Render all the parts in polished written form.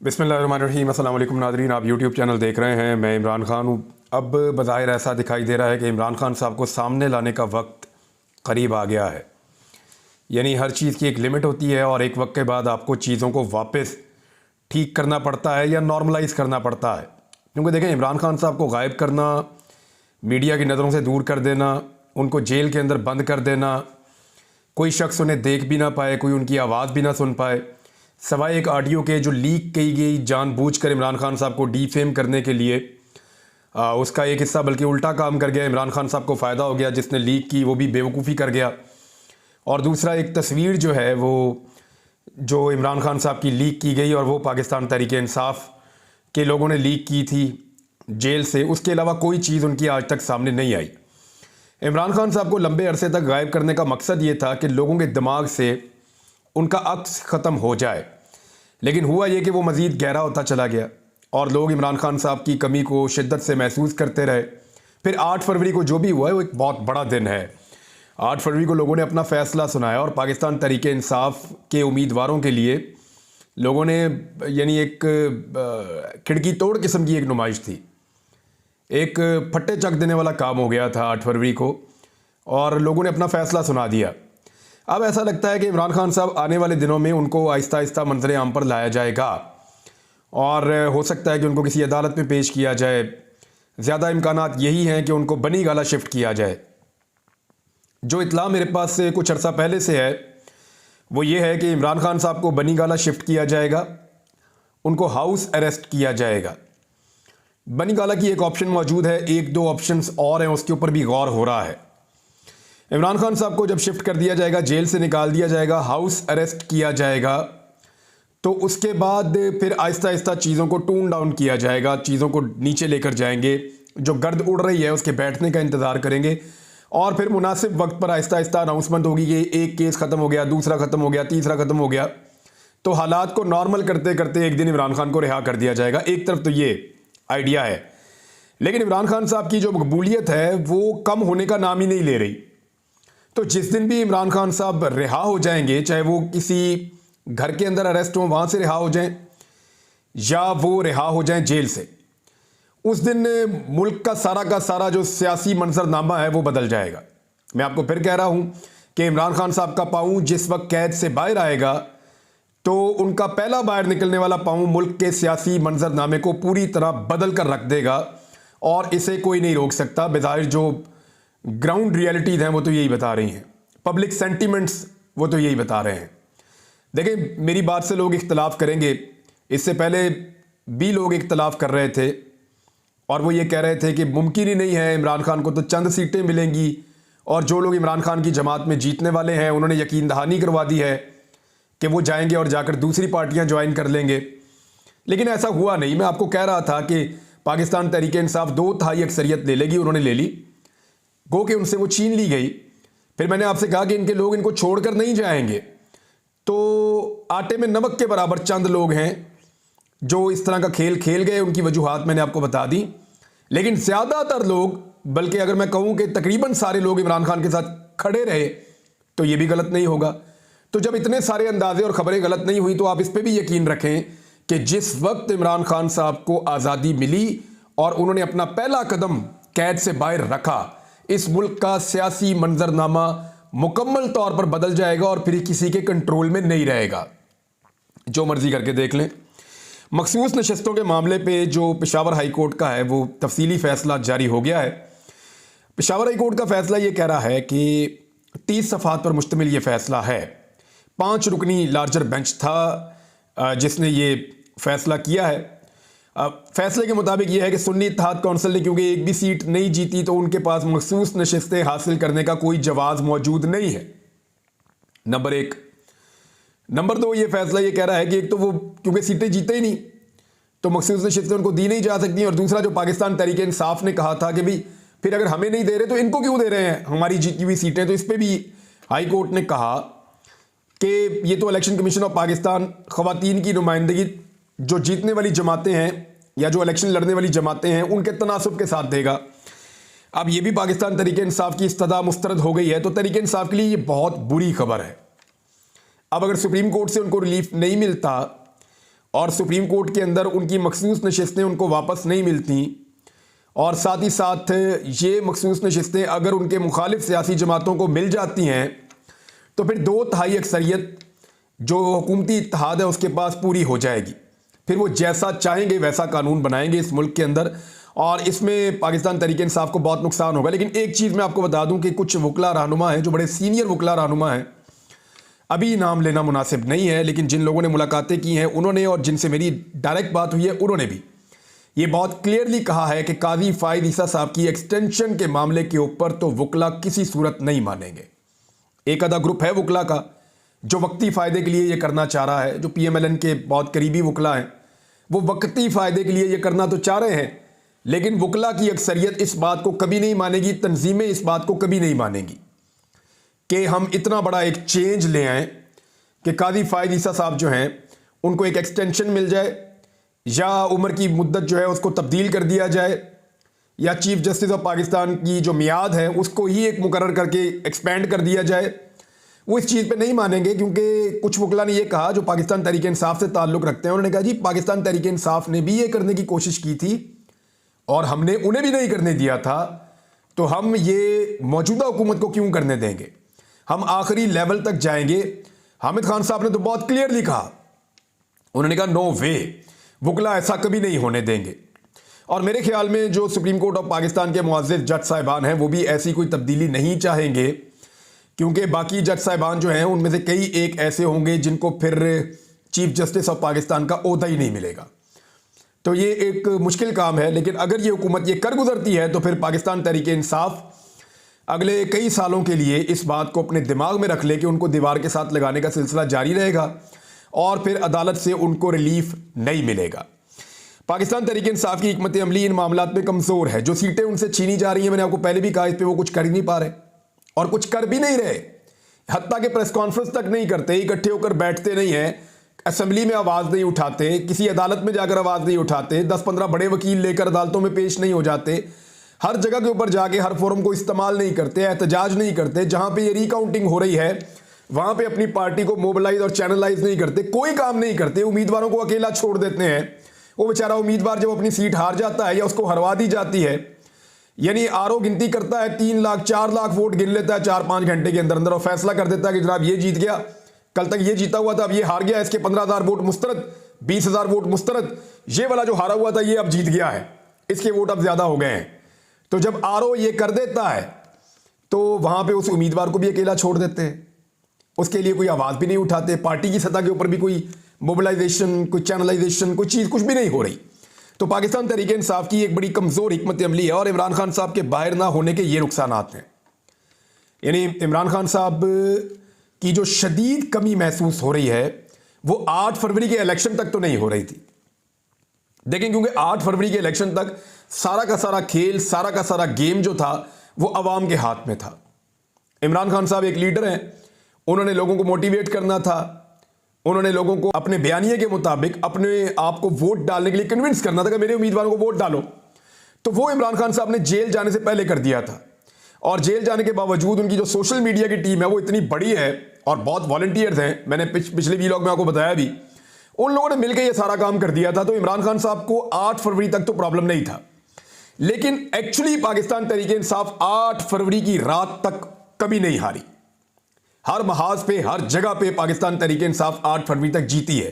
बिस्मिल्लाहिर्रहमानिर्रहीम। अस्सलाम वालेकुम नाज़रीन, आप यूट्यूब चैनल देख रहे हैं। मैं इमरान खान हूँ। अब बज़ाहिर ऐसा दिखाई दे रहा है कि इमरान खान साहब को सामने लाने का वक्त करीब आ गया है। यानी हर चीज़ की एक लिमिट होती है और एक वक्त के बाद आपको चीज़ों को वापस ठीक करना पड़ता है या नॉर्मलाइज़ करना पड़ता है। क्योंकि देखें, इमरान खान साहब को गायब करना, मीडिया की नज़रों से दूर कर देना, उनको जेल के अंदर बंद कर देना, कोई शख्स उन्हें देख भी ना पाए, कोई उनकी आवाज़ भी ना सुन पाए, सवाए एक ऑडियो के जो लीक की गई जानबूझकर इमरान खान साहब को डीफेम करने के लिए। उसका एक हिस्सा बल्कि उल्टा काम कर गया। इमरान खान साहब को फ़ायदा हो गया, जिसने लीक की वो भी बेवकूफ़ी कर गया। और दूसरा, एक तस्वीर जो है वो जो इमरान खान साहब की लीक की गई और वो पाकिस्तान तहरीक इंसाफ के लोगों ने लीक की थी जेल से, उसके अलावा कोई चीज़ उनकी आज तक सामने नहीं आई। इमरान खान साहब को लंबे अरसे तक गायब करने का मकसद ये था कि लोगों के दिमाग से उनका अक्स ख़त्म हो जाए। लेकिन हुआ ये कि वो मज़ीद गहरा होता चला गया और लोग इमरान खान साहब की कमी को शिद्दत से महसूस करते रहे। फिर 8 फरवरी को जो भी हुआ है वो एक बहुत बड़ा दिन है। 8 फरवरी को लोगों ने अपना फ़ैसला सुनाया और पाकिस्तान तहरीक इंसाफ के उम्मीदवारों के लिए लोगों ने यानी एक खिड़की तोड़ किस्म की एक नुमाइश थी। एक फट्टे चक देने वाला काम हो गया था 8 फरवरी को और लोगों ने अपना फ़ैसला सुना दिया। अब ऐसा लगता है कि इमरान खान साहब आने वाले दिनों में उनको आहिस्ता आहिस्ता मंजर आम पर लाया जाएगा और हो सकता है कि उनको किसी अदालत में पेश किया जाए। ज़्यादा इम्कानात यही हैं कि उनको बनी गाला शिफ्ट किया जाए। जो इतला मेरे पास से कुछ अर्सा पहले से है वो ये है कि इमरान खान साहब को बनी गाला शिफ्ट किया जाएगा, उनको हाउस अरेस्ट किया जाएगा। बनी गाला की एक ऑप्शन मौजूद है, एक दो ऑप्शंस और हैं, उसके ऊपर भी गौर हो रहा है। इमरान खान साहब को जब शिफ्ट कर दिया जाएगा, जेल से निकाल दिया जाएगा, हाउस अरेस्ट किया जाएगा, तो उसके बाद फिर आहिस्ता आहिस्ता चीज़ों को टून डाउन किया जाएगा, चीज़ों को नीचे लेकर जाएंगे। जो गर्द उड़ रही है उसके बैठने का इंतज़ार करेंगे और फिर मुनासिब वक्त पर आहिस्ता आहिस्ता अनाउंसमेंट होगी कि एक केस ख़त्म हो गया, दूसरा ख़त्म हो गया, तीसरा ख़त्म हो गया। तो हालात को नॉर्मल करते करते एक दिन इमरान खान को रिहा कर दिया जाएगा। एक तरफ तो ये आइडिया है, लेकिन इमरान खान साहब की जो मकबूलियत है वो कम होने का नाम ही नहीं ले रही। तो जिस दिन भी इमरान खान साहब रिहा हो जाएंगे, चाहे वो किसी घर के अंदर अरेस्ट हो वहाँ से रिहा हो जाएं या वो रिहा हो जाएं जेल से, उस दिन मुल्क का सारा जो सियासी मंजरनामा है वो बदल जाएगा। मैं आपको फिर कह रहा हूँ कि इमरान खान साहब का पाँव जिस वक्त कैद से बाहर आएगा तो उनका पहला बाहर निकलने वाला पाँव मुल्क के सियासी मंजरनामे को पूरी तरह बदल कर रख देगा और इसे कोई नहीं रोक सकता। बेज़ाहिर जो ग्राउंड रियलिटीज़ हैं वो तो यही बता रही हैं, पब्लिक सेंटीमेंट्स वो तो यही बता रहे हैं। देखें, मेरी बात से लोग इख्तलाफ करेंगे, इससे पहले भी लोग इख्तलाफ कर रहे थे और वो ये कह रहे थे कि मुमकिन ही नहीं है, इमरान खान को तो चंद सीटें मिलेंगी और जो लोग इमरान खान की जमात में जीतने वाले हैं उन्होंने यकीन दहानी करवा दी है कि वो जाएंगे और जाकर दूसरी पार्टियां ज्वाइन कर लेंगे। लेकिन ऐसा हुआ नहीं। मैं आपको कह रहा था कि पाकिस्तान तहरीक इंसाफ 2/3 अक्सरियत ले लेगी, उन्होंने ले ली, गो के उनसे वो छीन ली गई। फिर मैंने आपसे कहा कि इनके लोग इनको छोड़कर नहीं जाएंगे। तो आटे में नमक के बराबर चंद लोग हैं जो इस तरह का खेल खेल गए, उनकी वजूहात मैंने आपको बता दी। लेकिन ज़्यादातर लोग, बल्कि अगर मैं कहूं कि तकरीबन सारे लोग इमरान खान के साथ खड़े रहे, तो ये भी गलत नहीं होगा। तो जब इतने सारे अंदाजे और खबरें गलत नहीं हुई तो आप इस पर भी यकीन रखें कि जिस वक्त इमरान खान साहब को आज़ादी मिली और उन्होंने अपना पहला कदम कैद से बाहर रखा, इस मुल्क का सियासी मंजरनामा मुकम्मल तौर पर बदल जाएगा और फिर किसी के कंट्रोल में नहीं रहेगा। जो मर्जी करके देख लें। मखसूस नशस्तों के मामले पे जो पेशावर हाई कोर्ट का है वो तफसीली फ़ैसला जारी हो गया है। पेशावर हाई कोर्ट का फ़ैसला ये कह रहा है कि 30 सफ़हात पर मुश्तमिल ये फ़ैसला है। 5 रुकनी लार्जर बेंच था जिसने ये फ़ैसला किया है। फैसले के मुताबिक यह है कि सुन्नी इत्तेहाद कौंसिल ने क्योंकि एक भी सीट नहीं जीती तो उनके पास मखसूस नशिस्तें हासिल करने का कोई जवाज़ मौजूद नहीं है, नंबर 1। नंबर 2, ये फैसला ये कह रहा है कि एक तो वो क्योंकि सीटें जीते ही नहीं तो मखसूस नशिस्तें उनको दी नहीं जा सकती, और दूसरा जो पाकिस्तान तहरीक इंसाफ ने कहा था कि भाई फिर अगर हमें नहीं दे रहे तो इनको क्यों दे रहे हैं हमारी जीती हुई सीटें, तो इस पर भी हाई कोर्ट ने कहा कि ये तो इलेक्शन कमीशन ऑफ पाकिस्तान ख़वातीन की नुमाइंदगी जो जीतने वाली जमातें हैं या जो इलेक्शन लड़ने वाली जमातें हैं उनके तनासुब के साथ देगा। अब ये भी पाकिस्तान तहरीक इंसाफ की इस्तदा मुस्तरद हो गई है, तो तहरीक इंसाफ के लिए ये बहुत बुरी खबर है। अब अगर सुप्रीम कोर्ट से उनको रिलीफ नहीं मिलता और सुप्रीम कोर्ट के अंदर उनकी मखसूस नशिस्तें उनको वापस नहीं मिलती, और साथ ही साथ ये मखसूस नशिस्तें अगर उनके मुखालिफ सियासी जमातों को मिल जाती हैं तो फिर 2/3 अक्सरियत जो हुकूमती इत्तेहाद है उसके पास पूरी हो जाएगी। फिर वो जैसा चाहेंगे वैसा कानून बनाएंगे इस मुल्क के अंदर, और इसमें पाकिस्तान तहरीक इंसाफ को बहुत नुकसान होगा। लेकिन एक चीज़ मैं आपको बता दूं कि कुछ वकला रहनुमा हैं जो बड़े सीनियर वकला रहनुमा हैं, अभी नाम लेना मुनासिब नहीं है, लेकिन जिन लोगों ने मुलाकातें की हैं उन्होंने, और जिनसे मेरी डायरेक्ट बात हुई है, उन्होंने भी ये बहुत क्लियरली कहा है कि काजी फायद ईसा साहब की एक्सटेंशन के मामले के ऊपर तो वकला किसी सूरत नहीं मानेंगे। एक आधा ग्रुप है वकला का जो वक्ती फ़ायदे के लिए ये करना चाह रहा है, जो PMLN के बहुत करीबी वकला हैं, वो वक्ती फ़ायदे के लिए ये करना तो चाह रहे हैं, लेकिन वकला की अक्सरियत इस बात को कभी नहीं मानेगी, तंजीमें इस बात को कभी नहीं मानेंगी कि हम इतना बड़ा एक चेंज ले आएँ कि काजी फायद ईसा साहब जो हैं उनको एक एक्सटेंशन मिल जाए, या उम्र की मुद्दत जो है उसको तब्दील कर दिया जाए, या चीफ जस्टिस ऑफ पाकिस्तान की जो मियाद है उसको ही एक मुकर्रर करके एक्सपेंड कर दिया जाए। वो इस चीज़ पे नहीं मानेंगे, क्योंकि कुछ वकला ने ये कहा जो पाकिस्तान तहरीक इंसाफ से ताल्लुक़ रखते हैं, उन्होंने कहा जी पाकिस्तान तहरीक इंसाफ ने भी ये करने की कोशिश की थी और हमने उन्हें भी नहीं करने दिया था, तो हम ये मौजूदा हुकूमत को क्यों करने देंगे, हम आखिरी लेवल तक जाएंगे। हामिद खान साहब ने तो बहुत क्लियरली कहा, उन्होंने कहा नो वे, वकला ऐसा कभी नहीं होने देंगे। और मेरे ख्याल में जो सुप्रीम कोर्ट ऑफ पाकिस्तान के मुअज़्ज़िज़ जज साहिबान हैं वो भी ऐसी कोई तब्दीली नहीं चाहेंगे, क्योंकि बाकी जज साहिबान जो हैं उनमें से कई एक ऐसे होंगे जिनको फिर चीफ जस्टिस ऑफ पाकिस्तान का ओहदा ही नहीं मिलेगा। तो ये एक मुश्किल काम है, लेकिन अगर ये हुकूमत ये कर गुजरती है तो फिर पाकिस्तान तहरीक इंसाफ अगले कई सालों के लिए इस बात को अपने दिमाग में रख ले कि उनको दीवार के साथ लगाने का सिलसिला जारी रहेगा और फिर अदालत से उनको रिलीफ नहीं मिलेगा। पाकिस्तान तहरीक इंसाफ की हिकमत अमली इन मामलात में कमज़ोर है। जो सीटें उनसे छीनी जा रही हैं, मैंने आपको पहले भी कहा, इस पर वो कुछ कर ही नहीं पा रहे और कुछ कर भी नहीं रहे, हत्ता के प्रेस कॉन्फ्रेंस तक नहीं करते, इकट्ठे होकर बैठते नहीं हैं, असेंबली में आवाज़ नहीं उठाते, किसी अदालत में जाकर आवाज़ नहीं उठाते, 10-15 बड़े वकील लेकर अदालतों में पेश नहीं हो जाते, हर जगह के ऊपर जाके हर फोरम को इस्तेमाल नहीं करते, एहतजाज नहीं करते, जहाँ पे ये रिकाउंटिंग हो रही है वहाँ पे अपनी पार्टी को मोबिलाइज और चैनलाइज नहीं करते, कोई काम नहीं करते, उम्मीदवारों को अकेला छोड़ देते हैं। वो बेचारा उम्मीदवार जब अपनी सीट हार जाता है या उसको हरवा दी जाती है, यानी आरओ गिनती करता है, 3 लाख 4 लाख वोट गिन लेता है 4-5 घंटे के अंदर अंदर और फैसला कर देता है कि जनाब ये जीत गया, कल तक ये जीता हुआ था, अब ये हार गया, इसके 15,000 वोट मुस्तरद, 20,000 वोट मुस्तरद, ये वाला जो हारा हुआ था ये अब जीत गया है, इसके वोट अब ज्यादा हो गए हैं। तो जब आरओ ये कर देता है तो वहां पे उस उम्मीदवार को भी अकेला छोड़ देते हैं, उसके लिए कोई आवाज भी नहीं उठाते, पार्टी की सतह के ऊपर भी कोई मोबिलाइजेशन, कोई चैनलाइजेशन, कोई चीज कुछ भी नहीं हो रही। तो पाकिस्तान तहरीक इंसाफ की एक बड़ी कमजोर हिकमत अमली है और इमरान खान साहब के बाहर ना होने के ये नुकसानात हैं। यानी इमरान खान साहब की जो शदीद कमी महसूस हो रही है वो 8 फरवरी के इलेक्शन तक तो नहीं हो रही थी। देखें, क्योंकि 8 फरवरी के इलेक्शन तक सारा का सारा खेल, सारा का सारा गेम जो था वो अवाम के हाथ में था। इमरान खान साहब एक लीडर हैं, उन्होंने लोगों को मोटिवेट करना था, उन्होंने लोगों को अपने बयानिए के मुताबिक अपने आप को वोट डालने के लिए कन्विंस करना था कि मेरे उम्मीदवारों को वोट डालो। तो वो इमरान खान साहब ने जेल जाने से पहले कर दिया था, और जेल जाने के बावजूद उनकी जो सोशल मीडिया की टीम है वो इतनी बड़ी है और बहुत वॉलंटियर्स हैं, मैंने पिछले वीलॉग में आपको बताया भी, उन लोगों ने मिलकर ये सारा काम कर दिया था। तो इमरान खान साहब को 8 फरवरी तक तो प्रॉब्लम नहीं था, लेकिन एक्चुअली पाकिस्तान तहरीक इंसाफ 8 फरवरी की रात तक कभी नहीं हारी। हर महाज पे, हर जगह पे पाकिस्तान तहरीक इंसाफ 8 फरवरी तक जीती है।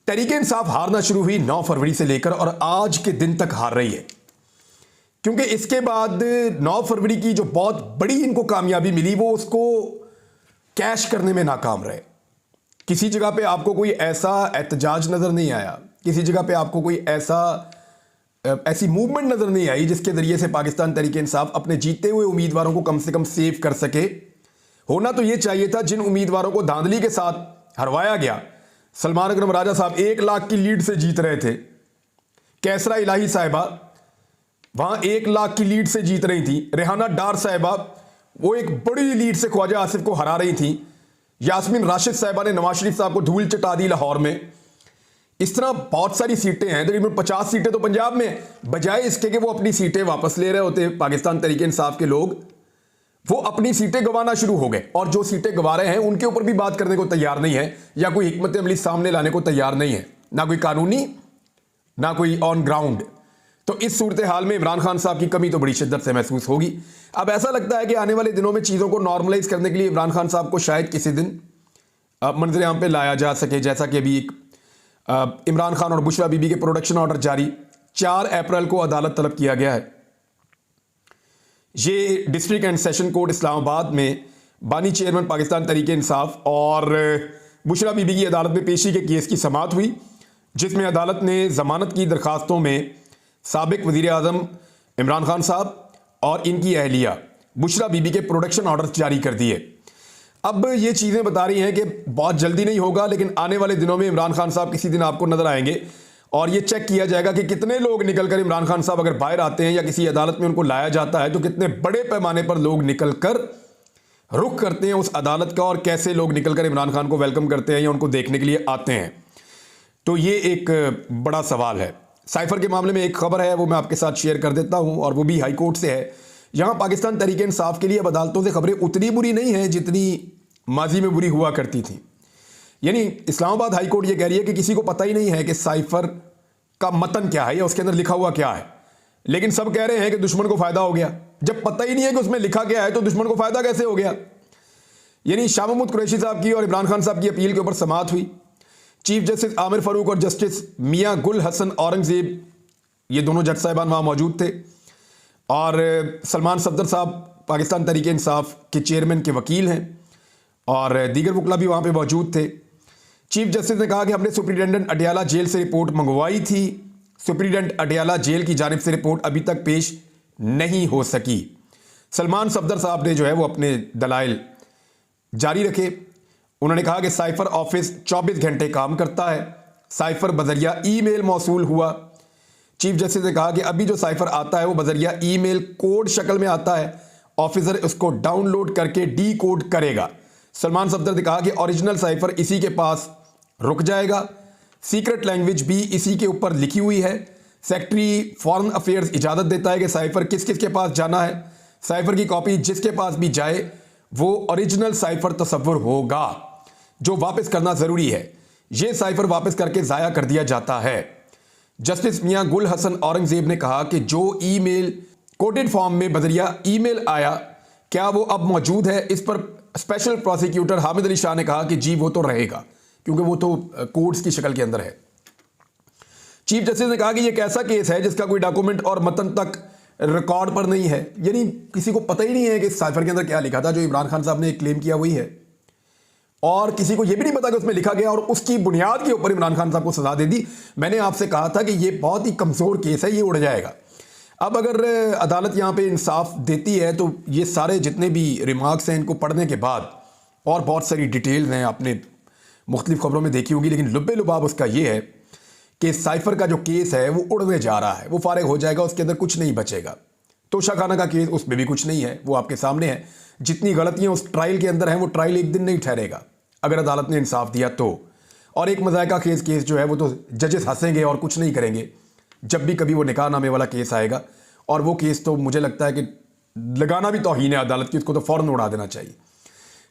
तहरीक इंसाफ हारना शुरू हुई 9 फरवरी से लेकर और आज के दिन तक हार रही है, क्योंकि इसके बाद 9 फरवरी की जो बहुत बड़ी इनको कामयाबी मिली वो उसको कैश करने में नाकाम रहे। किसी जगह पे आपको कोई ऐसा एहतजाज नजर नहीं आया, किसी जगह पे आपको कोई ऐसी मूवमेंट नजर नहीं आई जिसके जरिए से पाकिस्तान तहरीक इंसाफ अपने जीते हुए उम्मीदवारों को कम से कम सेव कर सके। होना तो यह चाहिए था, जिन उम्मीदवारों को धांधली के साथ हरवाया गया, सलमान अकरम राजा साहब 1 लाख की लीड से जीत रहे थे, कैसरा इलाही साहिबा वहां 1 लाख की लीड से जीत रही थी, रेहाना डार साहिबा वो एक बड़ी लीड से ख्वाजा आसिफ को हरा रही थी, यास्मीन राशिद साहिबा ने नवाज शरीफ साहब को धूल चटा दी लाहौर में। इस तरह बहुत सारी सीटें हैं, तकरीबन 50 सीटें तो पंजाब में, बजाय इसके कि वो अपनी सीटें वापस ले रहे होते पाकिस्तान तहरीक इंसाफ के लोग, वो अपनी सीटें गंवाना शुरू हो गए और जो सीटें गंवा रहे हैं उनके ऊपर भी बात करने को तैयार नहीं है या कोई हिकमत अमली सामने लाने को तैयार नहीं है। ना कोई कानूनी, ना कोई ऑन ग्राउंड। तो इस सूरत हाल में इमरान खान साहब की कमी तो बड़ी शिद्दत से महसूस होगी। अब ऐसा लगता है कि आने वाले दिनों में चीज़ों को नॉर्मलाइज करने के लिए इमरान खान साहब को शायद किसी दिन मंजर आम पे लाया जा सके। जैसा कि अभी इमरान खान और बुशरा बीबी के प्रोडक्शन ऑर्डर जारी 4 अप्रैल को अदालत तलब किया गया है। ये district and session court Islamabad में बानी चेयरमैन पाकिस्तान तहरीक इंसाफ और बुशरा बीबी की अदालत में पेशी के केस की समाअत हुई, जिसमें अदालत ने जमानत की दरखास्तों में साबिक वज़ीर आज़म इमरान खान साहब और इनकी अहलिया बुशरा बीबी के प्रोडक्शन ऑर्डर जारी कर दिए। अब ये चीज़ें बता रही हैं कि बहुत जल्दी नहीं होगा, लेकिन आने वाले दिनों में इमरान खान साहब किसी दिन आपको नजर आएंगे और ये चेक किया जाएगा कि कितने लोग निकलकर इमरान खान साहब अगर बाहर आते हैं या किसी अदालत में उनको लाया जाता है तो कितने बड़े पैमाने पर लोग निकलकर रुख करते हैं उस अदालत का, और कैसे लोग निकलकर इमरान खान को वेलकम करते हैं या उनको देखने के लिए आते हैं। तो ये एक बड़ा सवाल है। साइफर के मामले में एक खबर है, वो मैं आपके साथ शेयर कर देता हूं, और वो भी हाई कोर्ट से है। यहां पाकिस्तान तहरीक इंसाफ के लिए अब अदालतों से खबरें उतनी बुरी नहीं है जितनी माजी में बुरी हुआ करती थी। यानी इस्लामाबाद हाई कोर्ट ये कह रही है कि किसी को पता ही नहीं है कि साइफर का मतन क्या है या उसके अंदर लिखा हुआ क्या है, लेकिन सब कह रहे हैं कि दुश्मन को फायदा हो गया। जब पता ही नहीं है कि उसमें लिखा क्या है तो दुश्मन को फायदा कैसे हो गया। यानी शाह महमूद कुरैशी साहब की और इमरान खान साहब की अपील के ऊपर समाअत हुई। चीफ जस्टिस आमिर फारूक और जस्टिस मियां गुल हसन औरंगजेब, ये दोनों जज साहिबान वहां मौजूद थे, और सलमान सफदर साहब पाकिस्तान तहरीक इंसाफ के चेयरमैन के वकील हैं, और दीगर वकला भी वहां पे मौजूद थे। चीफ जस्टिस ने कहा कि हमने सुप्रिटेंडेंट अडयाला जेल से रिपोर्ट मंगवाई थी, सुप्रिटेंडेंट अडयाला जेल की जानिब से रिपोर्ट अभी तक पेश नहीं हो सकी। सलमान सफदर साहब ने जो है वो अपने दलाइल जारी रखे। उन्होंने कहा कि साइफर ऑफिस 24 घंटे काम करता है, साइफर बजरिया ईमेल मौसूल हुआ। चीफ जस्टिस ने कहा कि अभी जो साइफर आता है वो बजरिया ईमेल कोड शक्ल में आता है, ऑफिसर उसको डाउनलोड करके डी कोड करेगा। सलमान सफदर ने कहा कि ओरिजिनल साइफर इसी के पास रुक जाएगा, सीक्रेट लैंग्वेज भी इसी के ऊपर लिखी हुई है। सेक्रेटरी फॉरेन अफेयर्स इजाज़त देता है कि साइफर किस किस के पास जाना है। साइफर की कॉपी जिसके पास भी जाए वो ओरिजिनल साइफर तस्वुर होगा, जो वापस करना ज़रूरी है। ये साइफर वापस करके ज़ाया कर दिया जाता है। जस्टिस मियां गुल हसन औरंगजेब ने कहा कि जो ईमेल कोडेड फॉर्म में बजरिया ईमेल आया, क्या वो अब मौजूद है? इस पर स्पेशल प्रोसिक्यूटर हामिद अली शाह ने कहा कि जी वो तो रहेगा, क्योंकि वो तो कोड्स की शक्ल के अंदर है। चीफ जस्टिस ने कहा कि ये एक ऐसा केस है जिसका कोई डॉक्यूमेंट और मतन तक रिकॉर्ड पर नहीं है। यानी किसी को पता ही नहीं है कि साइफर के अंदर क्या लिखा था। जो इमरान खान साहब ने एक क्लेम किया वही है, और किसी को यह भी नहीं पता कि उसमें लिखा गया, और उसकी बुनियाद के ऊपर इमरान खान साहब को सजा दे दी। मैंने आपसे कहा था कि यह बहुत ही कमजोर केस है, ये उड़ जाएगा। अब अगर अदालत यहां पे इंसाफ देती है तो ये सारे जितने भी रिमार्क्स हैं इनको पढ़ने के बाद, और बहुत सारी डिटेल्स हैं आपने मुख्तलिफ खबरों में देखी होगी, लेकिन लुब्बे लुबाब उसका ये है कि साइफर का जो केस है वो उड़ने जा रहा है, वो फारिग हो जाएगा, उसके अंदर कुछ नहीं बचेगा। तोशा खाना का केस, उसमें भी कुछ नहीं है, वो आपके सामने है। जितनी गलतियां उस ट्रायल के अंदर हैं वो ट्रायल एक दिन नहीं ठहरेगा अगर अदालत ने इंसाफ दिया तो। और एक मजायका केस जो है वो तो जजेस हंसेंगे और कुछ नहीं करेंगे जब भी कभी वो निकाह नामे वाला केस आएगा, और वो केस तो मुझे लगता है कि लगाना भी तौहीन है अदालत की, उसको तो फौरन उड़ा देना चाहिए।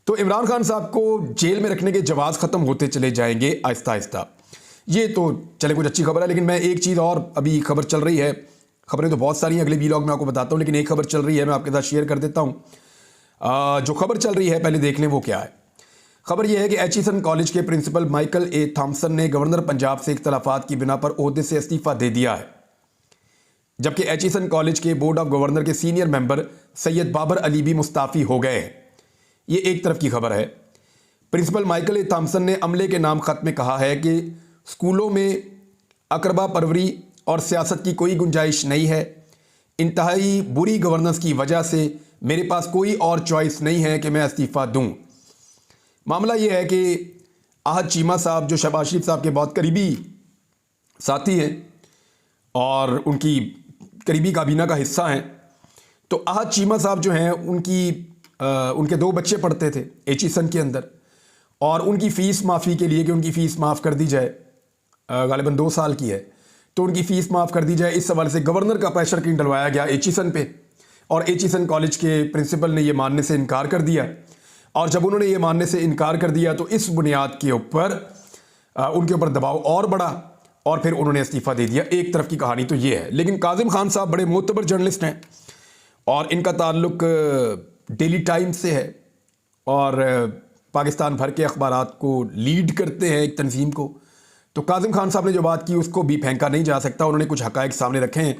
तो इमरान खान साहब को जेल में रखने के जवाब खत्म होते चले जाएंगे आहिस्ता आहिस्ता। ये तो चले कुछ अच्छी खबर है, लेकिन मैं एक चीज़ और, अभी खबर चल रही है, खबरें तो बहुत सारी हैं, अगले वीलॉग में आपको बताता हूँ, लेकिन एक खबर चल रही है मैं आपके साथ शेयर कर देता हूँ। जो खबर चल रही है पहले देख लें वो क्या है। खबर यह है कि एचिसन कॉलेज के प्रिंसिपल माइकल ए थॉम्सन ने गवर्नर पंजाब से इख्तलाफात की बिना पर ओहदे से इस्तीफा दे दिया है, जबकि एचिसन कॉलेज के बोर्ड ऑफ गवर्नर के सीनियर मेंबर सैयद बाबर अली भी मुस्ताफ़ी हो गए हैं। ये एक तरफ की खबर है। प्रिंसिपल माइकल ए थॉम्सन ने अमले के नाम खत में कहा है कि स्कूलों में अकरबा परवरी और सियासत की कोई गुंजाइश नहीं है। इंतहाई बुरी गवर्नेंस की वजह से मेरे पास कोई और चॉइस नहीं है कि मैं इस्तीफ़ा दूं। मामला यह है कि आहद चीमा साहब जो शहबाज शरीफ साहब के बहुत करीबी साथी हैं और उनकी करीबी काबीना का हिस्सा हैं, तो आहद चीमा साहब जो हैं उनके 2 बच्चे पढ़ते थे एचिसन के अंदर, और उनकी फ़ीस माफ़ी के लिए कि उनकी फ़ीस माफ़ कर दी जाए, गालिबन 2 साल की है, तो उनकी फ़ीस माफ़ कर दी जाए, इस सवाल से गवर्नर का प्रेशर क्यों डलवाया गया एचिसन पे, और एचिसन कॉलेज के प्रिंसिपल ने यह मानने से इनकार कर दिया। और जब उन्होंने ये मानने से इनकार कर दिया तो इस बुनियाद के ऊपर उनके ऊपर दबाव और बढ़ा, और फिर उन्होंने इस्तीफ़ा दे दिया। एक तरफ की कहानी तो ये है। लेकिन काजिम खान साहब बड़े मोतबर जर्नलिस्ट हैं और इनका ताल्लुक डेली टाइम्स से है और पाकिस्तान भर के अखबारात को लीड करते हैं एक तंजीम को। तो काजिम खान साहब ने जो बात की उसको भी फेंका नहीं जा सकता। उन्होंने कुछ हक़ाइक़ सामने रखे हैं,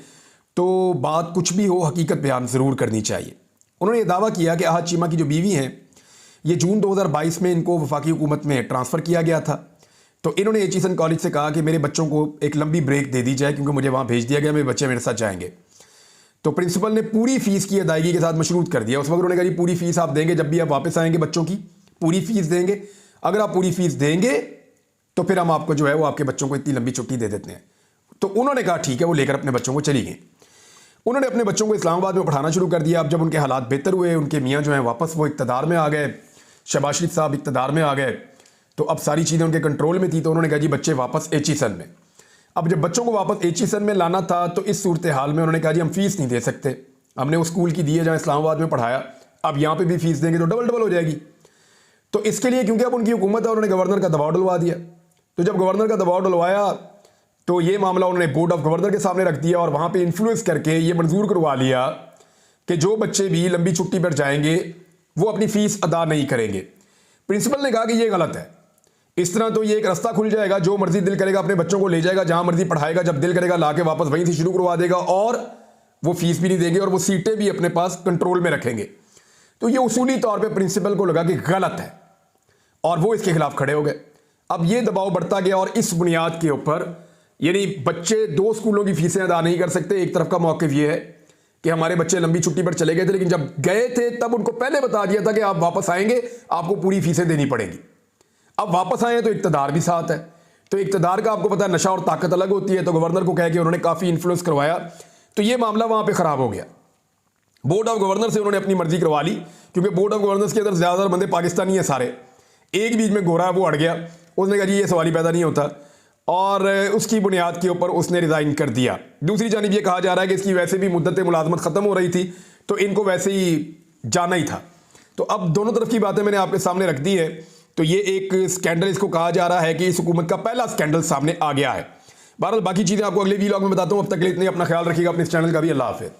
तो बात कुछ भी हो हकीकत बयान ज़रूर करनी चाहिए। उन्होंने ये दावा किया कि अहद चीमा की जो बीवी हैं, ये जून 2022 में इनको वफाकी हुकूमत में ट्रांसफ़र किया गया था। तो इन्होंने एचिसन कॉलेज से कहा कि मेरे बच्चों को एक लंबी ब्रेक दे दी जाए क्योंकि मुझे वहाँ भेज दिया गया, मेरे बच्चे मेरे साथ जाएंगे। तो प्रिंसिपल ने पूरी फ़ीस की अदायगी के साथ मशरूत कर दिया। उस वक्त उन्होंने कहा जी पूरी फ़ीस आप देंगे, जब भी आप वापस आएंगे बच्चों की पूरी फ़ीस देंगे। अगर आप पूरी फ़ीस देंगे तो फिर हम आपको जो है वो आपके बच्चों को इतनी लंबी छुट्टी दे देते हैं। तो उन्होंने कहा ठीक है, वो लेकर अपने बच्चों को चली गई। उन्होंने अपने बच्चों को इस्लामाबाद में पढ़ाना शुरू कर दिया। अब जब उनके हालात बेहतर हुए, उनके मियाँ जो हैं वापस वो इक़्तिदार में आ गए, शहबाज शरीफ साहब इक़्तिदार में आ गए, तो अब सारी चीज़ें उनके कंट्रोल में थी। तो उन्होंने कहा जी बच्चे वापस एचिसन में। अब जब बच्चों को वापस एचिसन में लाना था तो इस सूरत हाल में उन्होंने कहा जी हम फ़ीस नहीं दे सकते, हमने उस स्कूल की दी है जहाँ इस्लामाबाद में पढ़ाया, अब यहाँ पे भी फ़ीस देंगे तो डबल हो जाएगी। तो इसके लिए क्योंकि अब उनकी हुकूमत है, उन्होंने गवर्नर का दबाव डलवा दिया। तो जब गवर्नर का दबाव डलवाया तो ये मामला उन्होंने बोर्ड ऑफ गवर्नर के सामने रख दिया और वहाँ पे इन्फ्लुएंस करके ये मंजूर करवा लिया कि जो बच्चे भी लंबी छुट्टी पर जाएंगे वो अपनी फ़ीस अदा नहीं करेंगे। प्रिंसिपल ने कहा कि ये गलत है। इस तरह तो ये एक रास्ता खुल जाएगा, जो मर्जी दिल करेगा अपने बच्चों को ले जाएगा, जहाँ मर्जी पढ़ाएगा, जब दिल करेगा ला के वापस वहीं से शुरू करवा देगा और वो फीस भी नहीं देंगे और वो सीटें भी अपने पास कंट्रोल में रखेंगे। तो ये उसूली तौर पर प्रिंसिपल को लगा कि गलत है और वो इसके खिलाफ खड़े हो गए। अब ये दबाव बढ़ता गया और इस बुनियाद के ऊपर यानी बच्चे 2 स्कूलों की फीसें अदा नहीं कर सकते। एक तरफ का मौक़िफ़ ये है कि हमारे बच्चे लंबी छुट्टी पर चले गए थे, लेकिन जब गए थे तब उनको पहले बता दिया था कि आप वापस आएंगे आपको पूरी फीसें देनी पड़ेंगी। अब वापस आए तो इक़्तिदार भी साथ है, तो इक़्तिदार का आपको पता है नशा और ताकत अलग होती है। तो गवर्नर को कह के उन्होंने काफ़ी इन्फ्लुएंस करवाया, तो ये मामला वहाँ पर ख़राब हो गया। बोर्ड ऑफ गवर्नर से उन्होंने अपनी मर्जी करवा ली क्योंकि बोर्ड ऑफ गवर्नर्स के अंदर ज़्यादातर बंदे पाकिस्तानी हैं सारे। एक बीच में गोरा है वो अड़ गया, उसने कहा जी ये सवाल ही पैदा नहीं होता और उसकी बुनियाद के ऊपर उसने रिज़ाइन कर दिया। दूसरी जानिब ये कहा जा रहा है कि इसकी वैसे भी मुद्दत मुलाजमत ख़त्म हो रही थी तो इनको वैसे ही जाना ही था। तो अब दोनों तरफ की बातें मैंने आपके सामने रख दी है। तो ये एक स्कैंडल इसको कहा जा रहा है कि इस हुकूमत का पहला स्कैंडल सामने आ गया है। बहरहाल बाकी चीज़ें आपको अगले वीलॉग में बताता हूँ। अब तक के लिए इतने अपना ख्याल रखिएगा, अपने इस चैनल का भी। अल्लाह हाफ़िज़।